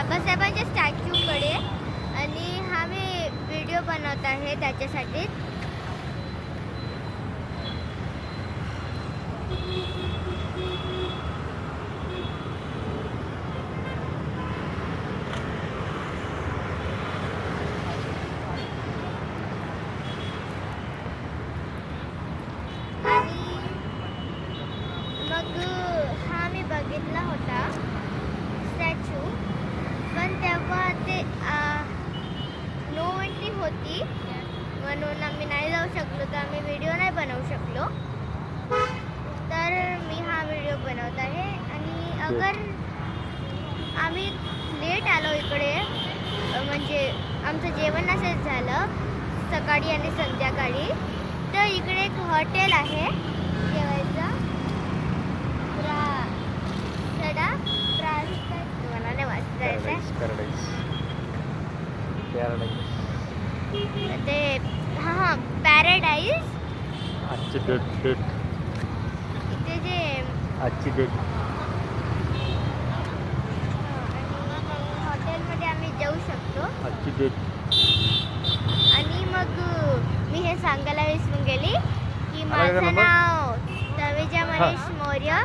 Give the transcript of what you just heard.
बाबासाहेबांच्या स्टॅच्यूकडे आणि हा मी व्हिडिओ बनवत आहे त्याच्यासाठी. मग हा मी बघितला होता स्टॅच्यू, पण तेव्हा ते नो एंट्री होती म्हणून आम्ही नाही जाऊ शकलो, तर आम्ही व्हिडिओ नाही बनवू शकलो. तर मी हा व्हिडिओ बनवत आहे. आणि अगर आम्ही लेट आलो इकडे, म्हणजे आमचं जेवण असंच झालं सकाळी आणि संध्याकाळी, तर इकडे एक हॉटेल आहे जेवायचं. मला नाही वाचता ते. हां, पॅराडाईज. आजची डेट इथे जे आजची डेट. हॉटेलमध्ये आम्ही जाऊ शकतो. आजची डेट. आणि मग मी हे सांगायला विसरून गेली की माझं नाव तवेजा मनीष मौर्य.